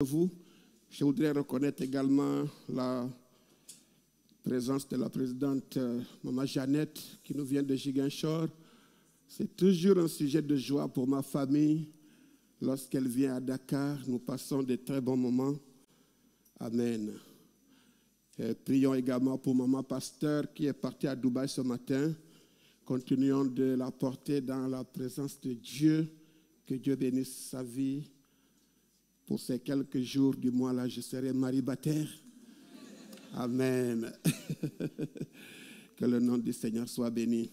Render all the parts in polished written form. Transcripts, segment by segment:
vous. Je voudrais reconnaître également la présence de la présidente Maman Jeannette qui nous vient de Ziguinchor. C'est toujours un sujet de joie pour ma famille. Lorsqu'elle vient à Dakar, nous passons de très bons moments. Amen. Et prions également pour Maman Pasteur qui est partie à Dubaï ce matin. Continuons de la porter dans la présence de Dieu. Que Dieu bénisse sa vie. Pour ces quelques jours du mois-là, je serai maribataire. Amen. Que le nom du Seigneur soit béni.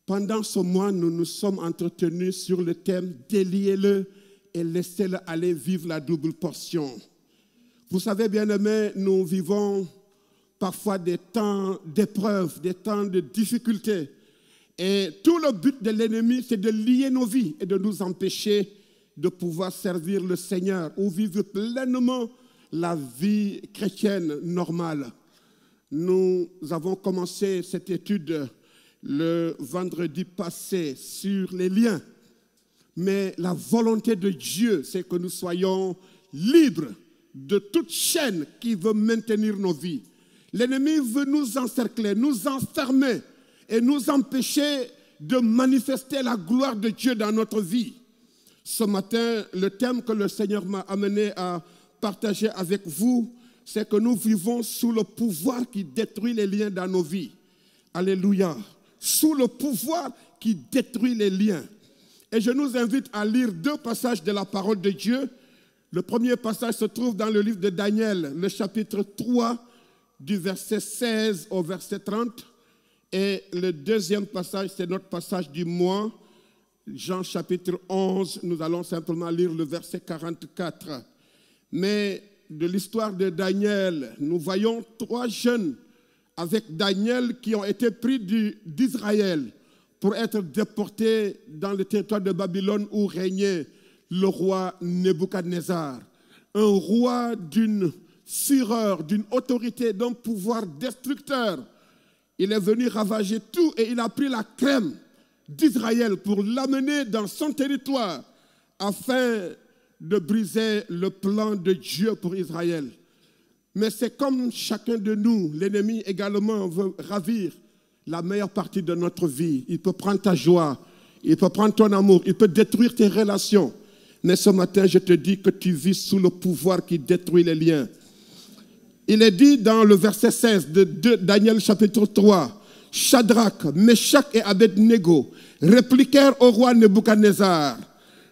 Pendant ce mois, nous nous sommes entretenus sur le thème « Déliez-le et laissez-le aller vivre la double portion ». Vous savez, bien-aimés, nous vivons parfois des temps d'épreuves, des temps de difficultés. Et tout le but de l'ennemi, c'est de lier nos vies et de nous empêcher de pouvoir servir le Seigneur ou vivre pleinement la vie chrétienne normale. Nous avons commencé cette étude le vendredi passé sur les liens. Mais la volonté de Dieu, c'est que nous soyons libres de toute chaîne qui veut maintenir nos vies. L'ennemi veut nous encercler, nous enfermer et nous empêcher de manifester la gloire de Dieu dans notre vie. Ce matin, le thème que le Seigneur m'a amené à partager avec vous, c'est que nous vivons sous le pouvoir qui détruit les liens dans nos vies. Alléluia. Sous le pouvoir qui détruit les liens. Et je nous invite à lire deux passages de la parole de Dieu. Le premier passage se trouve dans le livre de Daniel, le chapitre 3, du verset 16 au verset 30. Et le deuxième passage, c'est notre passage du mois, Jean chapitre 11. Nous allons simplement lire le verset 44. Mais de l'histoire de Daniel, nous voyons trois jeunes avec Daniel qui ont été pris d'Israël pour être déportés dans le territoire de Babylone où régnait le roi Nebuchadnezzar. Un roi d'une fureur, d'une autorité, d'un pouvoir destructeur. Il est venu ravager tout et il a pris la crème d'Israël pour l'amener dans son territoire afin de briser le plan de Dieu pour Israël. Mais c'est comme chacun de nous, l'ennemi également veut ravir la meilleure partie de notre vie. Il peut prendre ta joie, il peut prendre ton amour, il peut détruire tes relations. Mais ce matin, je te dis que tu vis sous le pouvoir qui détruit les liens. Il est dit dans le verset 16 de Daniel chapitre 3, Shadrach, Meshach et Abednego répliquèrent au roi Nebuchadnezzar.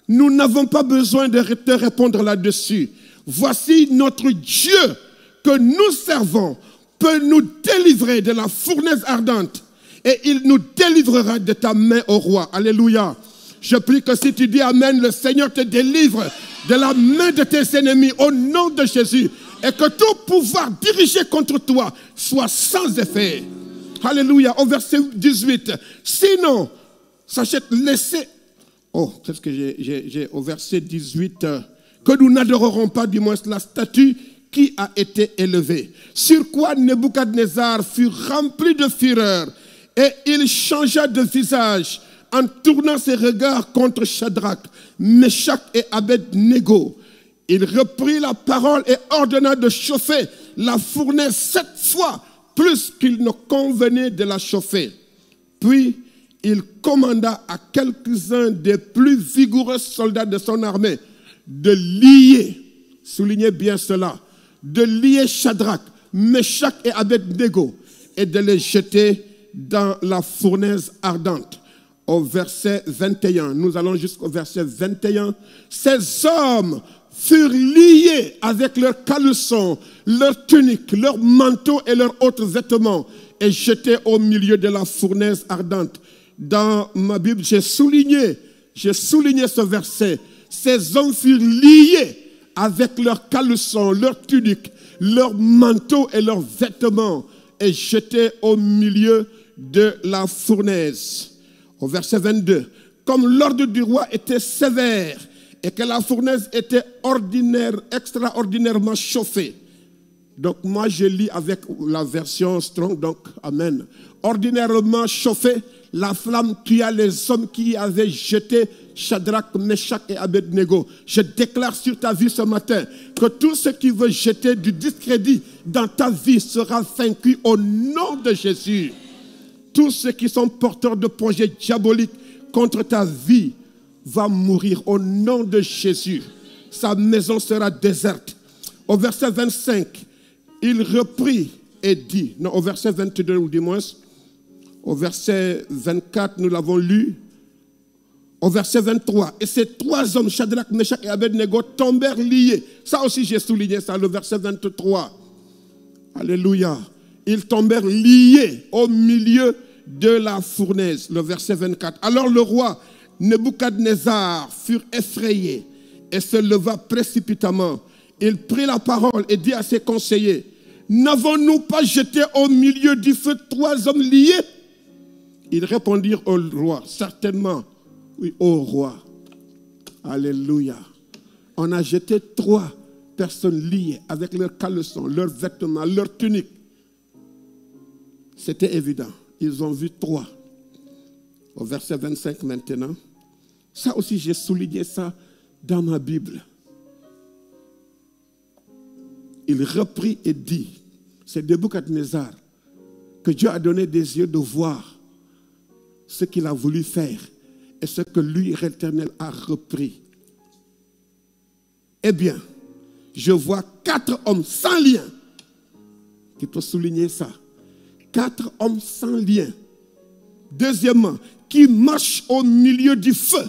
Nous n'avons pas besoin de te répondre là-dessus. Voici notre Dieu que nous servons peut nous délivrer de la fournaise ardente et il nous délivrera de ta main au roi. Alléluia. Je prie que si tu dis Amen, le Seigneur te délivre de la main de tes ennemis au nom de Jésus et que tout pouvoir dirigé contre toi soit sans effet. Alléluia. Au verset 18. Sinon, sachez, laissez... Oh, qu'est-ce que j'ai au verset 18 que nous n'adorerons pas du moins la statue qui a été élevée. Sur quoi Nebuchadnezzar fut rempli de fureur et il changea de visage en tournant ses regards contre Shadrach, Meshach et Abednego. Il reprit la parole et ordonna de chauffer la fournaise 7 fois plus qu'il ne convenait de la chauffer. Puis il commanda à quelques-uns des plus vigoureux soldats de son armée de lier, soulignez bien cela, de lier Shadrach, Meshach et Abednego et de les jeter dans la fournaise ardente. Au verset 21, nous allons jusqu'au verset 21. Ces hommes furent liés avec leurs caleçons, leurs tuniques, leurs manteaux et leurs autres vêtements et jetés au milieu de la fournaise ardente. Dans ma Bible, j'ai souligné ce verset. Ces hommes furent liés avec leurs caleçons, leurs tuniques, leurs manteaux et leurs vêtements et jetés au milieu de la fournaise. Au verset 22, comme l'ordre du roi était sévère et que la fournaise était extraordinairement chauffée, Donc moi je lis avec la version Strong, donc Amen. Ordinairement chauffé, la flamme tua les hommes qui avaient jeté Shadrach, Meshach et Abednego. Je déclare sur ta vie ce matin que tout ce qui veut jeter du discrédit dans ta vie sera vaincu au nom de Jésus. Tous ceux qui sont porteurs de projets diaboliques contre ta vie vont mourir au nom de Jésus. Sa maison sera déserte. Au verset 25, il reprit et dit, non, au verset 22 ou du moins, au verset 24, nous l'avons lu, au verset 23, et ces trois hommes, Shadrach, Meshach et Abednego, tombèrent liés. Ça aussi, j'ai souligné ça, le verset 23. Alléluia. Ils tombèrent liés au milieu de la fournaise, le verset 24. Alors le roi Nebuchadnezzar fut effrayé et se leva précipitamment. Il prit la parole et dit à ses conseillers, n'avons-nous pas jeté au milieu du feu trois hommes liés? Ils répondirent au roi, certainement, oui, au roi. Alléluia. On a jeté trois personnes liées avec leurs caleçons, leurs vêtements, leurs tuniques. C'était évident. Ils ont vu trois. Au verset 25 maintenant. Ça aussi, j'ai souligné ça dans ma Bible. Il reprit et dit, c'est Nebuchadnezzar, que Dieu a donné des yeux de voir ce qu'il a voulu faire et ce que lui, l'Éternel, a repris. Eh bien, je vois 4 hommes sans lien. Tu peux souligner ça. 4 hommes sans lien. Deuxièmement, qui marchent au milieu du feu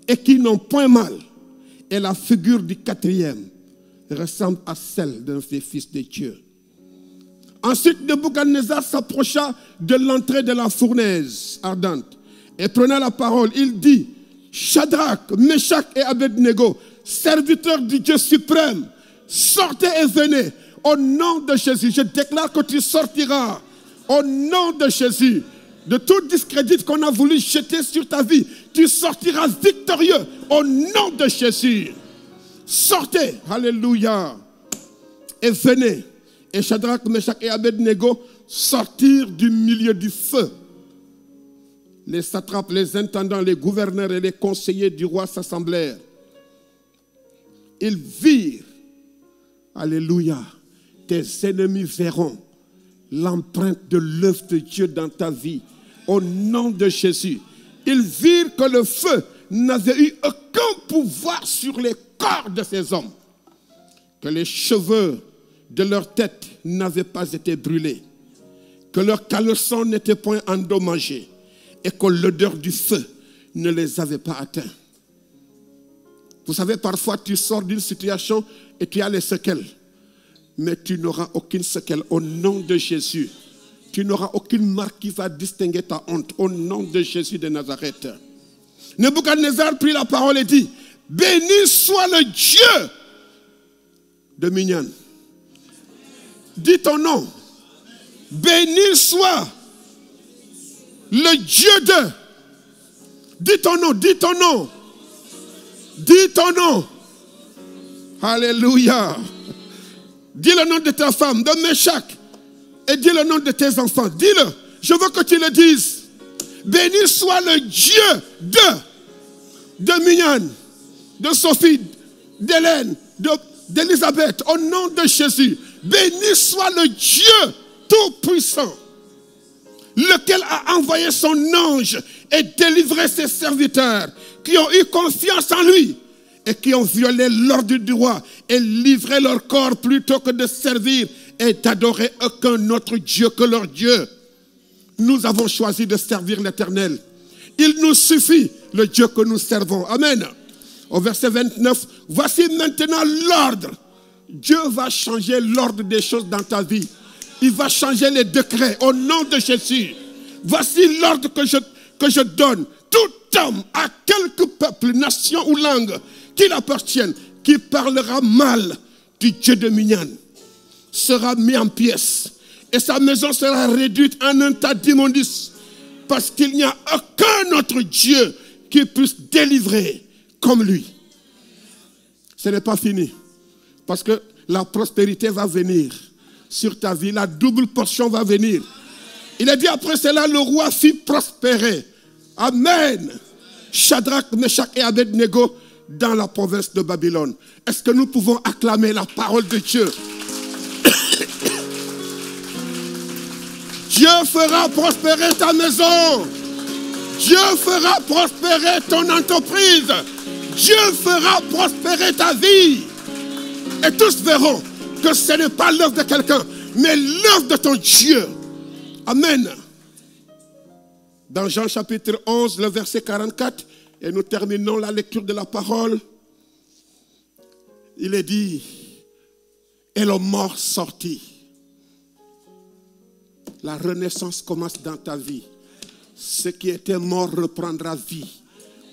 et qui n'ont point mal. Et la figure du quatrième ressemble à celle d'un des fils de Dieu. Ensuite, Nebuchadnezzar s'approcha de l'entrée de la fournaise ardente et prenant la parole, il dit, Shadrach, Meshach et Abednego, serviteurs du Dieu suprême, sortez et venez au nom de Jésus. Je déclare que tu sortiras au nom de Jésus. De tout discrédit qu'on a voulu jeter sur ta vie, tu sortiras victorieux au nom de Jésus. Sortez, alléluia, et venez. Et Shadrach, Meshach et Abednego sortirent du milieu du feu. Les satrapes, les intendants, les gouverneurs et les conseillers du roi s'assemblèrent. Ils virent, alléluia, tes ennemis verront l'empreinte de l'œuvre de Dieu dans ta vie. Au nom de Jésus. Ils virent que le feu n'avait eu aucun pouvoir sur les corps de ces hommes. Que les cheveux de leur tête n'avaient pas été brûlés. Que leurs caleçons n'étaient point endommagés. Et que l'odeur du feu ne les avait pas atteints. Vous savez, parfois tu sors d'une situation et tu as les séquelles. Mais tu n'auras aucune séquelle au nom de Jésus. Tu n'auras aucune marque qui va distinguer ta honte au nom de Jésus de Nazareth. Nebuchadnezzar prit la parole et dit, béni soit le Dieu de Midian. Dis ton nom. Béni soit le Dieu de. Dis ton nom, dis ton nom. Dis ton nom. Alléluia. Dis le nom de ta femme, de Meshach. Et dis le nom de tes enfants. Dis-le. Je veux que tu le dises. Béni soit le Dieu de Midian, de Sophie, d'Hélène, d'Élisabeth. Au nom de Jésus. Béni soit le Dieu tout-puissant, lequel a envoyé son ange et délivré ses serviteurs qui ont eu confiance en lui et qui ont violé l'ordre du roi et livré leur corps plutôt que de servir et d'adorer aucun autre Dieu que leur Dieu. Nous avons choisi de servir l'Éternel. Il nous suffit le Dieu que nous servons. Amen. Au verset 29, voici maintenant l'ordre. Dieu va changer l'ordre des choses dans ta vie. Il va changer les décrets au nom de Jésus. Voici l'ordre que je donne. Tout homme, à quelque peuple, nation ou langue qu'il appartienne, qui parlera mal du Dieu de Midian, sera mis en pièces. Et sa maison sera réduite en un tas d'immondices. Parce qu'il n'y a aucun autre Dieu qui puisse délivrer comme lui. Ce n'est pas fini. Parce que la prospérité va venir. sur ta vie. La double portion va venir. Il a dit après cela, le roi fit prospérer. Amen. Shadrach, Meshach et Abednego dans la province de Babylone. Est-ce que nous pouvons acclamer la parole de Dieu? Dieu fera prospérer ta maison. Dieu fera prospérer ton entreprise. Dieu fera prospérer ta vie. Et tous verront que ce n'est pas l'œuvre de quelqu'un, mais l'œuvre de ton Dieu. Amen. Dans Jean chapitre 11, le verset 44, et nous terminons la lecture de la parole, il est dit, et le mort sortit. La renaissance commence dans ta vie. Ce qui était mort reprendra vie.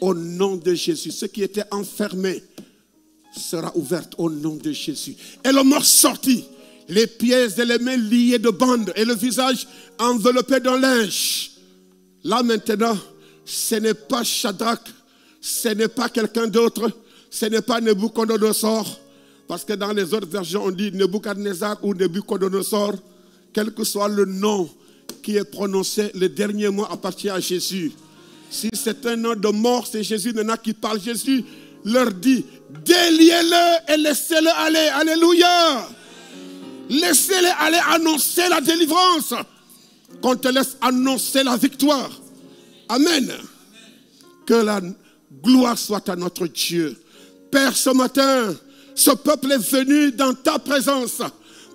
Au nom de Jésus. Ce qui était enfermé sera ouvert au nom de Jésus. Et le mort sortit. Les pieds et les mains liés de bandes et le visage enveloppé d'un linge. Là maintenant, ce n'est pas Shadrach, ce n'est pas quelqu'un d'autre, ce n'est pas Nebuchadnezzar. Parce que dans les autres versions, on dit Nebuchadnezzar ou Nebuchadnezzar. Quel que soit le nom qui est prononcé, le dernier mot appartient à Jésus. Si c'est un nom de mort, c'est Jésus maintenant qui parle. Jésus leur dit, déliez-le et laissez-le aller. Alléluia. Laissez-les aller annoncer la délivrance. Qu'on te laisse annoncer la victoire. Amen. Que la gloire soit à notre Dieu. Père, ce matin, ce peuple est venu dans ta présence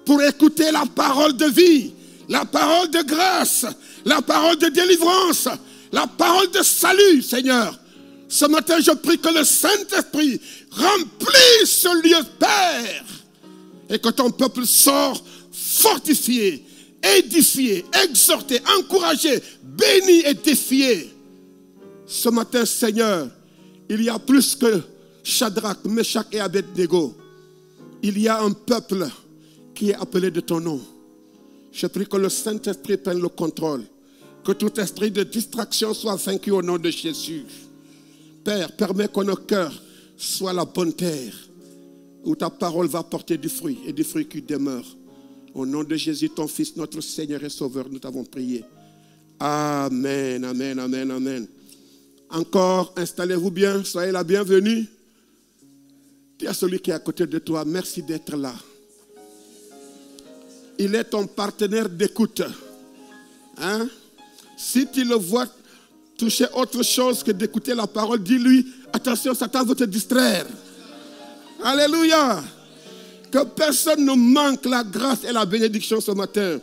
pour écouter la parole de vie, la parole de grâce, la parole de délivrance, la parole de salut, Seigneur. Ce matin, je prie que le Saint-Esprit remplisse ce lieu, Père, et que ton peuple sorte fortifié, édifié, exhorté, encouragé, béni et défié. Ce matin, Seigneur, il y a plus que Shadrach, Meshach et Abednego. Il y a un peuple qui est appelé de ton nom. Je prie que le Saint-Esprit prenne le contrôle. Que tout esprit de distraction soit vaincu au nom de Jésus. Père, permets que nos cœurs soient la bonne terre où ta parole va porter du fruit et du fruit qui demeure. Au nom de Jésus, ton Fils, notre Seigneur et Sauveur, nous t'avons prié. Amen, amen, amen, amen. Encore, installez-vous bien, soyez la bienvenue. Dis à celui qui est à côté de toi, merci d'être là. Il est ton partenaire d'écoute. Hein? Si tu le vois toucher autre chose que d'écouter la parole, dis-lui, attention, Satan veut te distraire. Alléluia. Que personne ne manque la grâce et la bénédiction ce matin.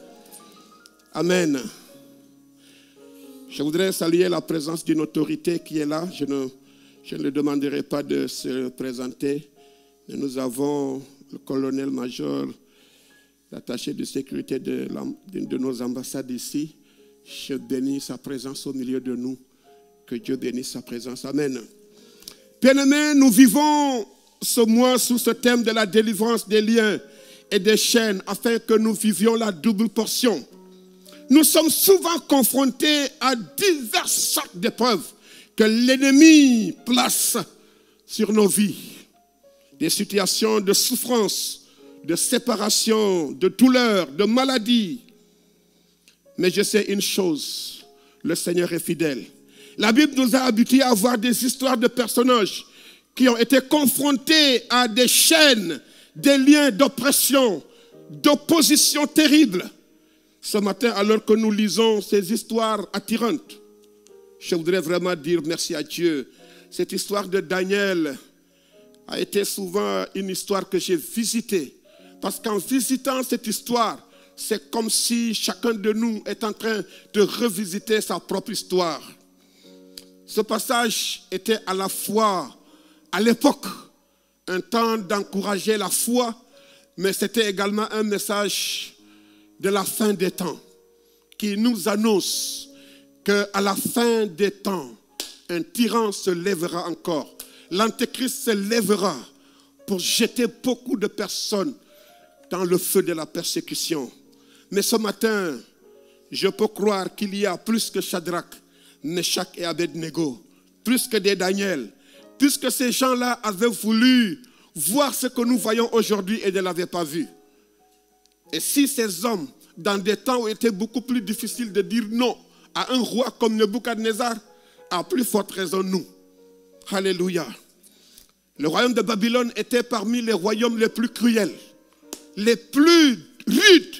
Amen. Je voudrais saluer la présence d'une autorité qui est là. Je ne le demanderai pas de se présenter. Mais nous avons le colonel-major, l'attaché de sécurité d'une de nos ambassades ici. Je bénis sa présence au milieu de nous. Que Dieu bénisse sa présence. Amen. Bien-aimés, nous vivons ce mois sous ce thème de la délivrance des liens et des chaînes afin que nous vivions la double portion. Nous sommes souvent confrontés à diverses sortes d'épreuves que l'ennemi place sur nos vies. Des situations de souffrance, de séparation, de douleur, de maladie. Mais je sais une chose, le Seigneur est fidèle. La Bible nous a habitués à voir des histoires de personnages qui ont été confrontés à des chaînes, des liens d'oppression, d'opposition terrible. Ce matin, alors que nous lisons ces histoires attirantes, je voudrais vraiment dire merci à Dieu. Cette histoire de Daniel a été souvent une histoire que j'ai visitée. Parce qu'en visitant cette histoire, c'est comme si chacun de nous est en train de revisiter sa propre histoire. Ce passage était à la fois, à l'époque, un temps d'encourager la foi, mais c'était également un message de la fin des temps qui nous annonce qu'à la fin des temps, un tyran se lèvera encore. L'Antéchrist se lèvera pour jeter beaucoup de personnes dans le feu de la persécution. Mais ce matin, je peux croire qu'il y a plus que Shadrach, Meshach et Abednego, plus que des Daniel, puisque ces gens-là avaient voulu voir ce que nous voyons aujourd'hui et ne l'avaient pas vu. Et si ces hommes, dans des temps où il était beaucoup plus difficile de dire non à un roi comme Nebuchadnezzar, à plus forte raison nous. Alléluia. Le royaume de Babylone était parmi les royaumes les plus cruels, les plus rudes.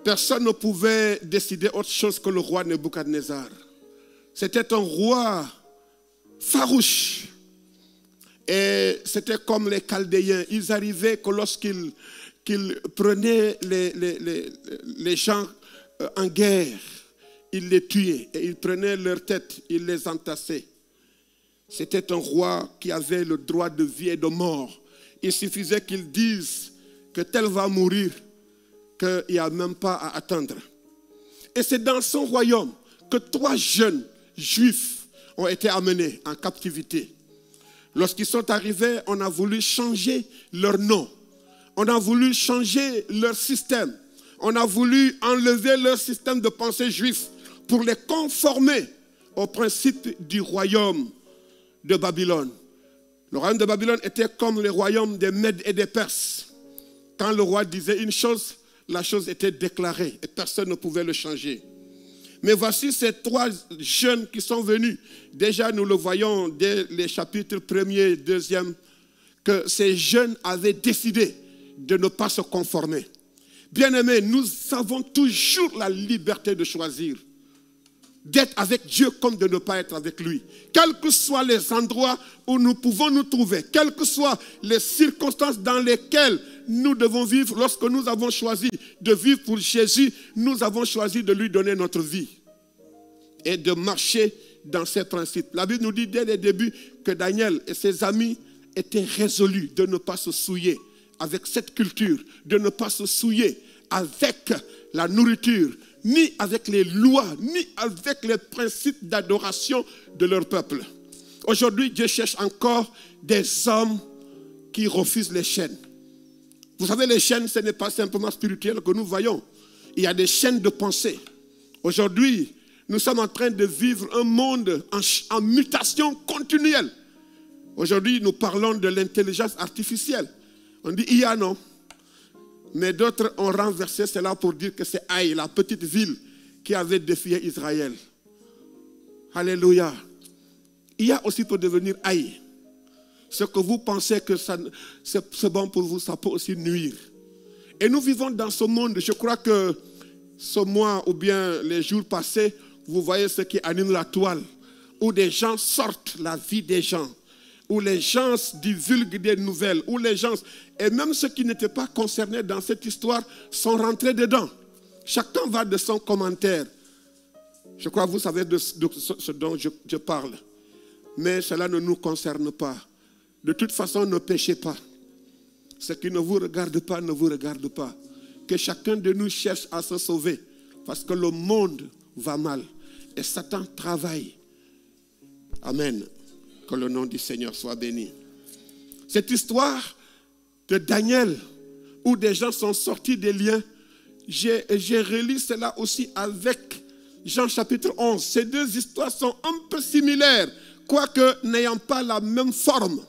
Personne ne pouvait décider autre chose que le roi Nebuchadnezzar. C'était un roi farouche. Et c'était comme les Chaldéens. Ils arrivaient que lorsqu'ils prenaient les gens en guerre, ils les tuaient. Et ils prenaient leur tête, ils les entassaient. C'était un roi qui avait le droit de vie et de mort. Il suffisait qu'ils disent que tel va mourir, qu'il n'y a même pas à attendre. Et c'est dans son royaume que 3 jeunes juifs ont été amenés en captivité. Lorsqu'ils sont arrivés, on a voulu changer leur nom. On a voulu changer leur système. On a voulu enlever leur système de pensée juif pour les conformer aux principes du royaume de Babylone. Le royaume de Babylone était comme le royaume des Mèdes et des Perses. Quand le roi disait une chose, la chose était déclarée et personne ne pouvait le changer. Mais voici ces 3 jeunes qui sont venus. Déjà, nous le voyons dès les chapitres 1er et 2e, que ces jeunes avaient décidé de ne pas se conformer. Bien-aimés, nous avons toujours la liberté de choisir d'être avec Dieu comme de ne pas être avec lui. Quels que soient les endroits où nous pouvons nous trouver, quelles que soient les circonstances dans lesquelles nous devons vivre, lorsque nous avons choisi de vivre pour Jésus, nous avons choisi de lui donner notre vie et de marcher dans ses principes. La Bible nous dit dès le début que Daniel et ses amis étaient résolus de ne pas se souiller avec cette culture, de ne pas se souiller avec la nourriture, ni avec les lois, ni avec les principes d'adoration de leur peuple. Aujourd'hui, Dieu cherche encore des hommes qui refusent les chaînes. Vous savez, les chaînes, ce n'est pas simplement spirituel que nous voyons. Il y a des chaînes de pensée. Aujourd'hui, nous sommes en train de vivre un monde en mutation continuelle. Aujourd'hui, nous parlons de l'intelligence artificielle. On dit IA, non? Mais d'autres ont renversé cela pour dire que c'est Haï, la petite ville qui avait défié Israël. Alléluia. IA aussi peut devenir Haï. Ce que vous pensez que c'est bon pour vous, ça peut aussi nuire. Et nous vivons dans ce monde. Je crois que ce mois ou bien les jours passés, vous voyez ce qui anime la toile, où des gens sortent la vie des gens, où les gens divulguent des nouvelles, où les gens, et même ceux qui n'étaient pas concernés dans cette histoire, sont rentrés dedans. Chacun va de son commentaire. Je crois que vous savez de ce dont je parle. Mais cela ne nous concerne pas. De toute façon, ne péchez pas. Ce qui ne vous regarde pas, ne vous regarde pas. Que chacun de nous cherche à se sauver. Parce que le monde va mal. Et Satan travaille. Amen. Que le nom du Seigneur soit béni. Cette histoire de Daniel, où des gens sont sortis des liens, j'ai relu cela aussi avec Jean chapitre 11. Ces 2 histoires sont un peu similaires, quoique n'ayant pas la même forme.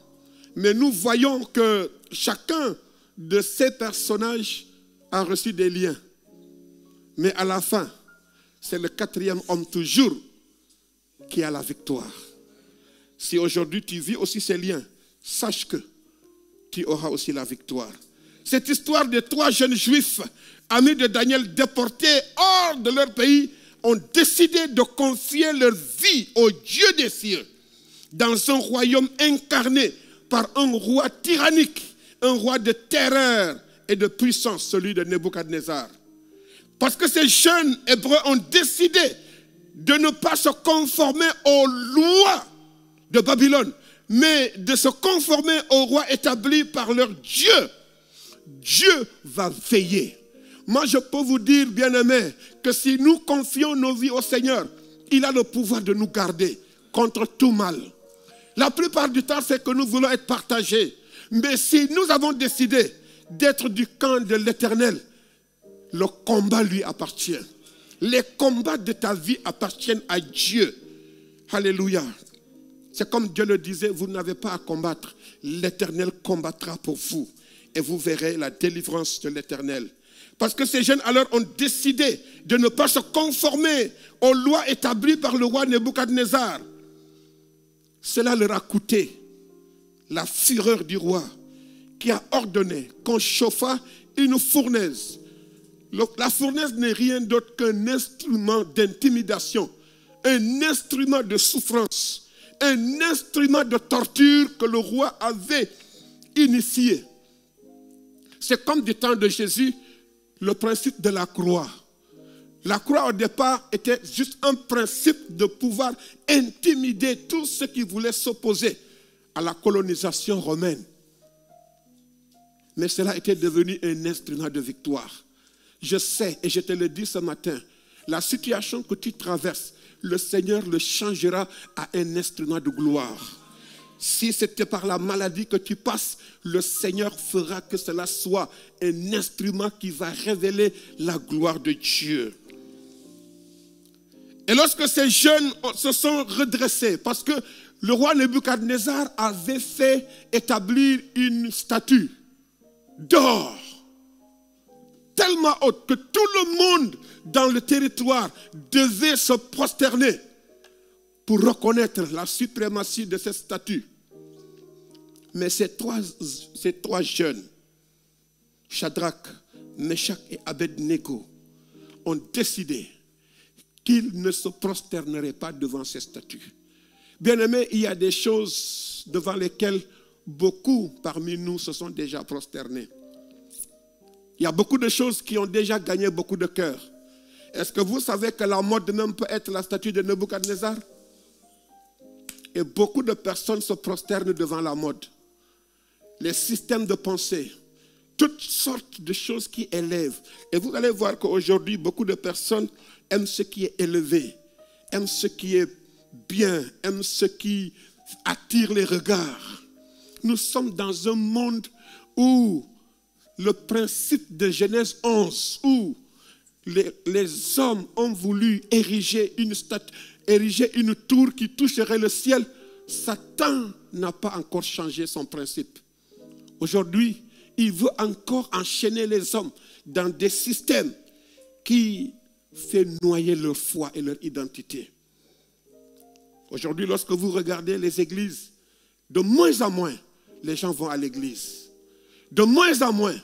Mais nous voyons que chacun de ces personnages a reçu des liens. Mais à la fin, c'est le 4e homme toujours qui a la victoire. Si aujourd'hui tu vis aussi ces liens, sache que tu auras aussi la victoire. Cette histoire de 3 jeunes juifs, amis de Daniel, déportés hors de leur pays, ont décidé de confier leur vie au Dieu des cieux, dans un royaume incarné par un roi tyrannique, un roi de terreur et de puissance, celui de Nebuchadnezzar. Parce que ces jeunes Hébreux ont décidé de ne pas se conformer aux lois de Babylone, mais de se conformer au roi établi par leur Dieu. Dieu va veiller. Moi, je peux vous dire, bien-aimés, que si nous confions nos vies au Seigneur, il a le pouvoir de nous garder contre tout mal. La plupart du temps, c'est que nous voulons être partagés. Mais si nous avons décidé d'être du camp de l'Éternel, le combat lui appartient. Les combats de ta vie appartiennent à Dieu. Alléluia. C'est comme Dieu le disait, vous n'avez pas à combattre. L'Éternel combattra pour vous. et vous verrez la délivrance de l'Éternel. Parce que ces jeunes alors ont décidé de ne pas se conformer aux lois établies par le roi Nebuchadnezzar. Cela leur a coûté la fureur du roi qui a ordonné qu'on chauffât une fournaise. La fournaise n'est rien d'autre qu'un instrument d'intimidation, un instrument de souffrance, un instrument de torture que le roi avait initié. C'est comme du temps de Jésus, le principe de la croix. La croix au départ était juste un principe de pouvoir intimider tous ceux qui voulaient s'opposer à la colonisation romaine. Mais cela était devenu un instrument de victoire. Je sais, et je te le dis ce matin, la situation que tu traverses, le Seigneur le changera à un instrument de gloire. Si c'était par la maladie que tu passes, le Seigneur fera que cela soit un instrument qui va révéler la gloire de Dieu. Et lorsque ces jeunes se sont redressés, parce que le roi Nebuchadnezzar avait fait établir une statue d'or, tellement haute que tout le monde dans le territoire devait se prosterner pour reconnaître la suprématie de cette statue. Mais ces trois jeunes, Shadrach, Meshach et Abednego, ont décidé qu'ils ne se prosterneraient pas devant ces statues. Bien-aimés, il y a des choses devant lesquelles beaucoup parmi nous se sont déjà prosternés. Il y a beaucoup de choses qui ont déjà gagné beaucoup de cœurs. Est-ce que vous savez que la mode même peut être la statue de Nebuchadnezzar? Et beaucoup de personnes se prosternent devant la mode. Les systèmes de pensée, toutes sortes de choses qui élèvent. Et vous allez voir qu'aujourd'hui, beaucoup de personnes aiment ce qui est élevé, aiment ce qui est bien, aiment ce qui attire les regards. Nous sommes dans un monde où le principe de Genèse 11, où les hommes ont voulu ériger une tour qui toucherait le ciel, Satan n'a pas encore changé son principe. Aujourd'hui, il veut encore enchaîner les hommes dans des systèmes qui font noyer leur foi et leur identité. Aujourd'hui, lorsque vous regardez les églises, de moins en moins, les gens vont à l'église. De moins en moins,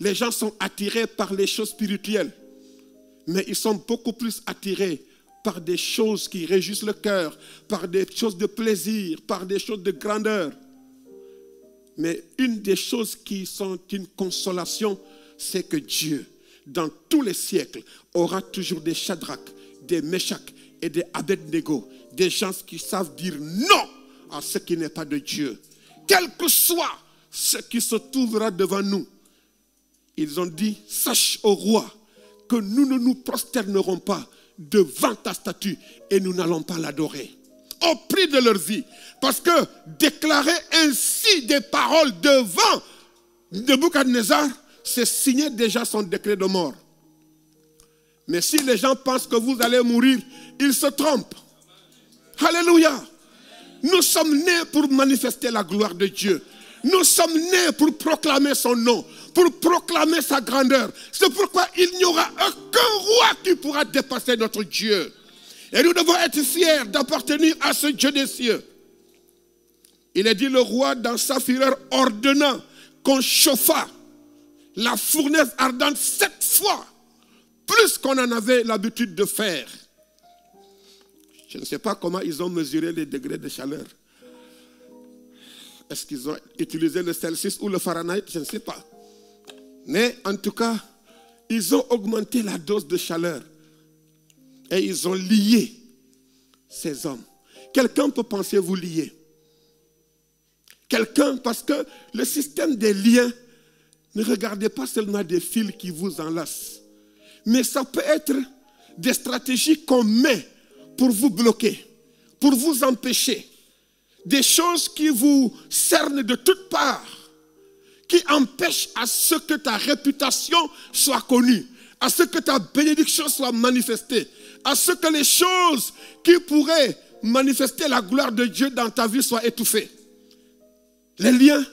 les gens sont attirés par les choses spirituelles. Mais ils sont beaucoup plus attirés par des choses qui réjouissent le cœur, par des choses de plaisir, par des choses de grandeur. Mais une des choses qui sont une consolation, c'est que Dieu, dans tous les siècles, aura toujours des Shadrach, des Meshach et des Abednego, des gens qui savent dire non à ce qui n'est pas de Dieu. Quel que soit ce qui se trouvera devant nous, ils ont dit, sache au roi que nous ne nous prosternerons pas devant ta statue et nous n'allons pas l'adorer. Au prix de leur vie. Parce que déclarer ainsi des paroles devant Nebuchadnezzar, c'est signer déjà son décret de mort. Mais si les gens pensent que vous allez mourir, ils se trompent. Alléluia. Nous sommes nés pour manifester la gloire de Dieu. Nous sommes nés pour proclamer son nom, pour proclamer sa grandeur. C'est pourquoi il n'y aura aucun roi qui pourra dépasser notre Dieu. Et nous devons être fiers d'appartenir à ce Dieu des cieux. Il est dit, le roi dans sa fureur ordonnant qu'on chauffât la fournaise ardente 7 fois, plus qu'on en avait l'habitude de faire. Je ne sais pas comment ils ont mesuré les degrés de chaleur. Est-ce qu'ils ont utilisé le Celsius ou le Fahrenheit? Je ne sais pas. Mais en tout cas, ils ont augmenté la dose de chaleur. Et ils ont lié ces hommes. Quelqu'un peut penser vous lier. Quelqu'un, parce que le système des liens, ne regardez pas seulement des fils qui vous enlacent. Mais ça peut être des stratégies qu'on met pour vous bloquer, pour vous empêcher. Des choses qui vous cernent de toutes parts, qui empêchent à ce que ta réputation soit connue, à ce que ta bénédiction soit manifestée, à ce que les choses qui pourraient manifester la gloire de Dieu dans ta vie soient étouffées. Les liens,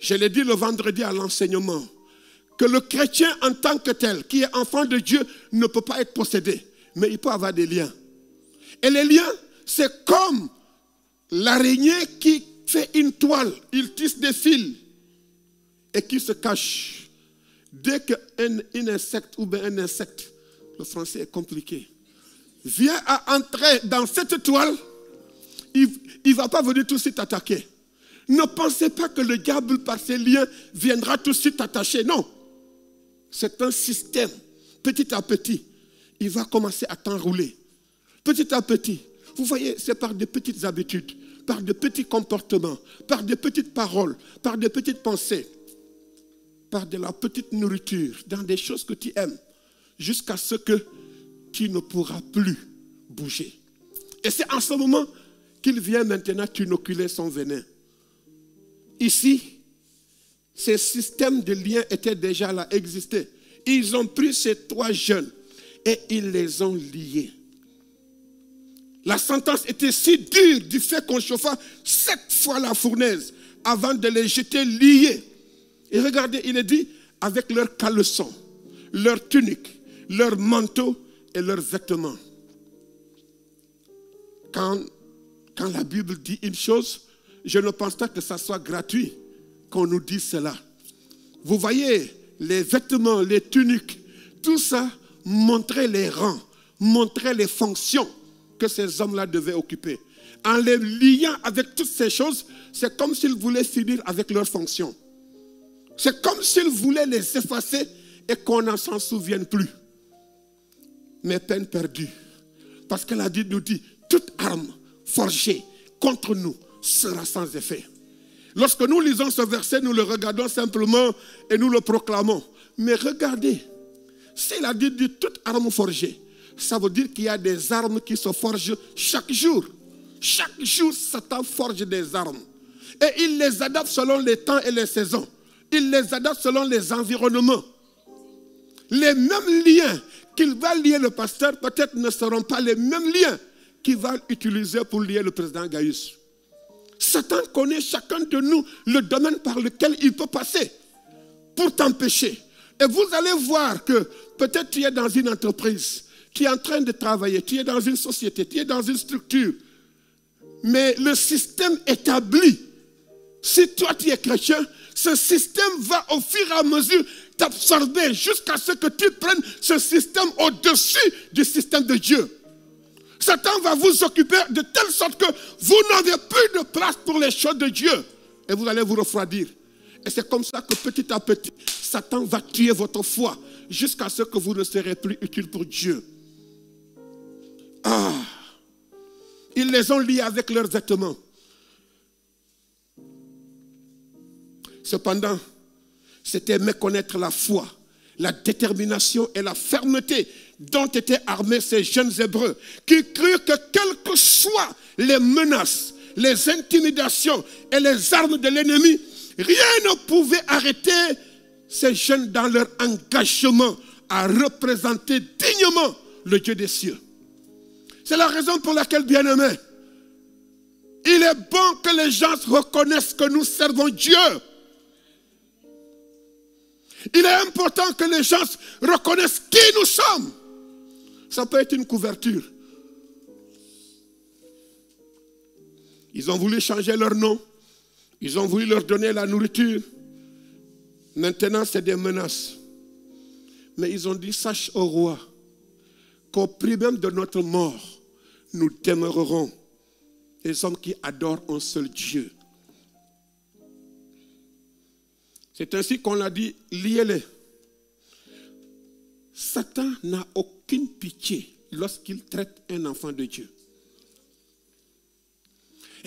Je l'ai dit le vendredi à l'enseignement, que le chrétien en tant que tel, qui est enfant de Dieu, ne peut pas être possédé. Mais il peut avoir des liens. Et les liens, c'est comme l'araignée qui fait une toile. Il tisse des fils et qui se cache. Dès qu'un insecte ou bien un insecte, le français est compliqué, vient à entrer dans cette toile, il ne va pas venir tout de suite attaquer. Ne pensez pas que le diable, par ses liens, viendra tout de suite attacher. Non. C'est un système. Petit à petit, il va commencer à t'enrouler. Petit à petit. Vous voyez, c'est par de petites habitudes, par de petits comportements, par de petites paroles, par de petites pensées, par de la petite nourriture, dans des choses que tu aimes, jusqu'à ce que tu ne pourras plus bouger. Et c'est en ce moment qu'il vient maintenant t'inoculer son venin. Ici, ces systèmes de liens étaient déjà là, existaient. Ils ont pris ces 3 jeunes et ils les ont liés. La sentence était si dure du fait qu'on chauffa 7 fois la fournaise avant de les jeter liés. Et regardez, il est dit, avec leurs caleçons, leurs tuniques, leurs manteaux et leurs vêtements. Quand la Bible dit une chose, je ne pense pas que ça soit gratuit qu'on nous dise cela. Vous voyez, les vêtements, les tuniques, tout ça montrait les rangs, montrait les fonctions que ces hommes-là devaient occuper. En les liant avec toutes ces choses, c'est comme s'ils voulaient finir avec leurs fonctions. C'est comme s'ils voulaient les effacer et qu'on n'en s'en souvienne plus. Mais peine perdue. Parce que la Bible nous dit, toute arme forgée contre nous sera sans effet. Lorsque nous lisons ce verset, nous le regardons simplement et nous le proclamons. Mais regardez, s'il a dit toute arme forgée, ça veut dire qu'il y a des armes qui se forgent chaque jour. Chaque jour, Satan forge des armes. Et il les adapte selon les temps et les saisons. Il les adapte selon les environnements. Les mêmes liens qu'il va lier le pasteur, peut-être ne seront pas les mêmes liens qu'il va utiliser pour lier le président Gaius. Satan connaît chacun de nous le domaine par lequel il peut passer pour t'empêcher. Et vous allez voir que peut-être tu es dans une entreprise, tu es en train de travailler, tu es dans une société, tu es dans une structure. Mais le système établi, si toi tu es chrétien, ce système va au fur et à mesure t'absorber jusqu'à ce que tu prennes ce système au-dessus du système de Dieu. Satan va vous occuper de telle sorte que vous n'avez plus de place pour les choses de Dieu. Et vous allez vous refroidir. Et c'est comme ça que petit à petit, Satan va tuer votre foi jusqu'à ce que vous ne serez plus utile pour Dieu. Ah! Ils les ont liés avec leurs vêtements. Cependant, c'était méconnaître la foi, la détermination et la fermeté dont étaient armés ces jeunes Hébreux, qui crurent que quelles que soient les menaces, les intimidations et les armes de l'ennemi, rien ne pouvait arrêter ces jeunes dans leur engagement à représenter dignement le Dieu des cieux. C'est la raison pour laquelle, bien-aimés, il est bon que les gens reconnaissent que nous servons Dieu. Il est important que les gens reconnaissent qui nous sommes. Ça peut être une couverture. Ils ont voulu changer leur nom. Ils ont voulu leur donner la nourriture. Maintenant, c'est des menaces. Mais ils ont dit, sache au roi qu'au prix même de notre mort, nous demeurerons les hommes qui adorent un seul Dieu. C'est ainsi qu'on l'a dit, liez-les. Satan n'a aucune pitié lorsqu'il traite un enfant de Dieu.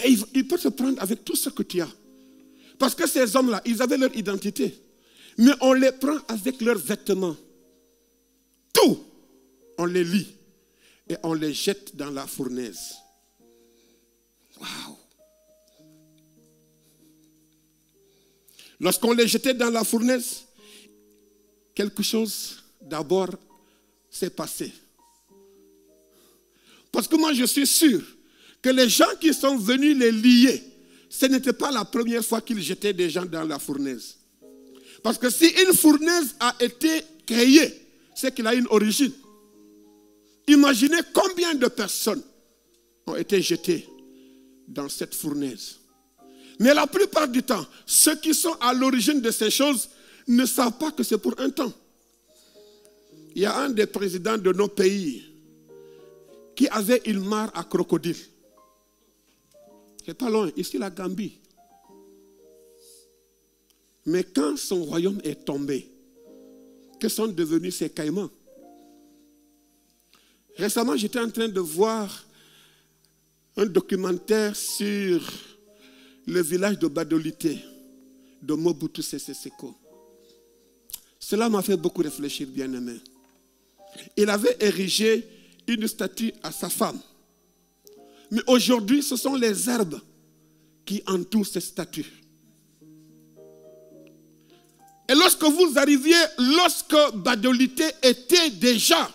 Et il peut se prendre avec tout ce que tu as. Parce que ces hommes-là, ils avaient leur identité. Mais on les prend avec leurs vêtements. Tout, on les lie. Et on les jette dans la fournaise. Waouh! Lorsqu'on les jetait dans la fournaise, quelque chose d'abord s'est passé. Parce que moi je suis sûr que les gens qui sont venus les lier, ce n'était pas la première fois qu'il jetait des gens dans la fournaise. Parce que si une fournaise a été créée, c'est qu'il a une origine. Imaginez combien de personnes ont été jetées dans cette fournaise. Mais la plupart du temps, ceux qui sont à l'origine de ces choses ne savent pas que c'est pour un temps. Il y a un des présidents de nos pays qui avait une mare à crocodile. C'est pas loin, ici la Gambie. Mais quand son royaume est tombé, que sont devenus ces caïmans? Récemment, j'étais en train de voir un documentaire sur le village de Badolité, de Mobutu Sese Seko. Cela m'a fait beaucoup réfléchir, bien-aimé. Il avait érigé une statue à sa femme. Mais aujourd'hui, ce sont les herbes qui entourent cette statue. Et lorsque vous arriviez, lorsque Badolité était déjà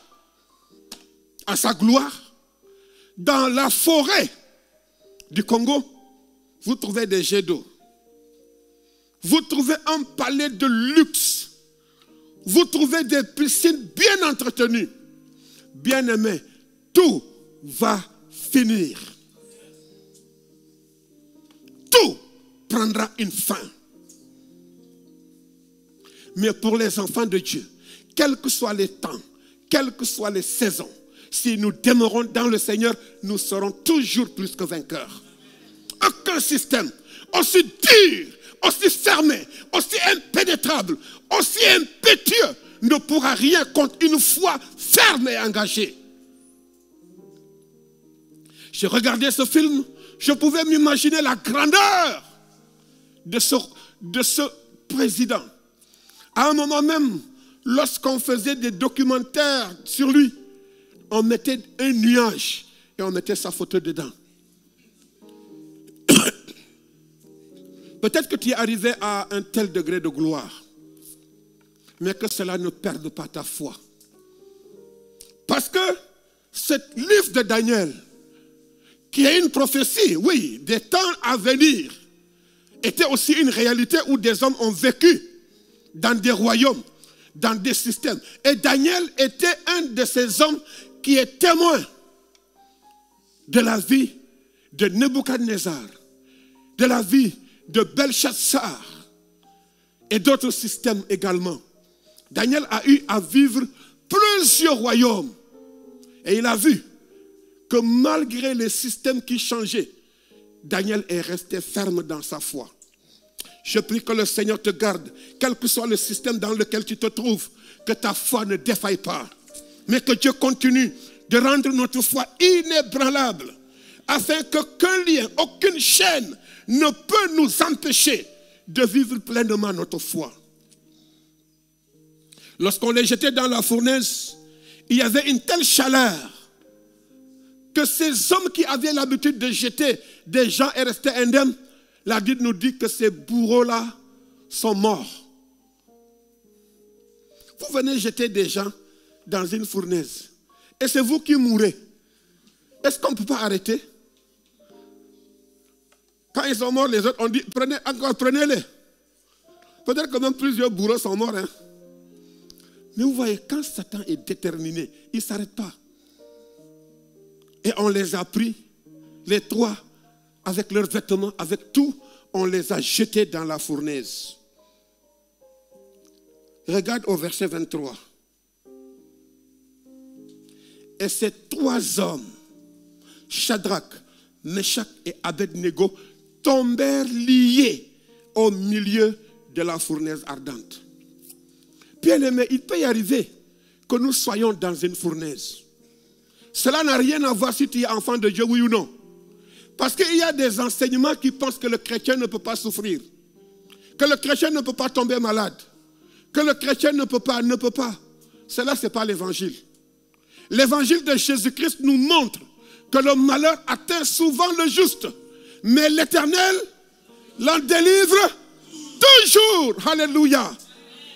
à sa gloire, dans la forêt du Congo, vous trouvez des jets d'eau. Vous trouvez un palais de luxe. Vous trouvez des piscines bien entretenues. Bien-aimés, tout va finir. Tout prendra une fin. Mais pour les enfants de Dieu, quels que soient les temps, quelles que soient les saisons, si nous demeurons dans le Seigneur, nous serons toujours plus que vainqueurs. Aucun système aussi dur, aussi fermé, aussi impénétrable, aussi impétueux ne pourra rien contre une foi ferme et engagée. J'ai regardé ce film, je pouvais m'imaginer la grandeur de ce président. À un moment même, lorsqu'on faisait des documentaires sur lui, on mettait un nuage et on mettait sa photo dedans. Peut-être que tu es arrivé à un tel degré de gloire, mais que cela ne perde pas ta foi. Parce que ce livre de Daniel, qui est une prophétie, oui, des temps à venir, était aussi une réalité où des hommes ont vécu dans des royaumes, dans des systèmes. Et Daniel était un de ces hommes qui est témoin de la vie de Nebuchadnezzar, de la vie de Belshazzar et d'autres systèmes également. Daniel a eu à vivre plusieurs royaumes. Et il a vu que malgré les systèmes qui changeaient, Daniel est resté ferme dans sa foi. Je prie que le Seigneur te garde, quel que soit le système dans lequel tu te trouves, que ta foi ne défaille pas. Mais que Dieu continue de rendre notre foi inébranlable, afin qu'aucun lien, aucune chaîne ne peut nous empêcher de vivre pleinement notre foi. Lorsqu'on les jetait dans la fournaise, il y avait une telle chaleur que ces hommes qui avaient l'habitude de jeter des gens et rester indemnes, la Bible nous dit que ces bourreaux-là sont morts. Vous venez jeter des gens dans une fournaise et c'est vous qui mourrez. Est-ce qu'on ne peut pas arrêter? Quand ils sont morts, les autres ont dit, prenez-les. Peut-être que même plusieurs bourreaux sont morts. Hein? Mais vous voyez, quand Satan est déterminé, il ne s'arrête pas. Et on les a pris, les trois, avec leurs vêtements, avec tout, on les a jetés dans la fournaise. Regarde au verset 23. Et ces trois hommes, Shadrach, Meshach et Abednego, tombèrent liés au milieu de la fournaise ardente. Bien-aimé, il peut y arriver que nous soyons dans une fournaise. Cela n'a rien à voir si tu es enfant de Dieu, oui ou non. Parce qu'il y a des enseignements qui pensent que le chrétien ne peut pas souffrir. Que le chrétien ne peut pas tomber malade. Que le chrétien ne peut pas. Cela, ce n'est pas l'évangile. L'évangile de Jésus-Christ nous montre que le malheur atteint souvent le juste. Mais l'Éternel l'en délivre toujours. Alléluia.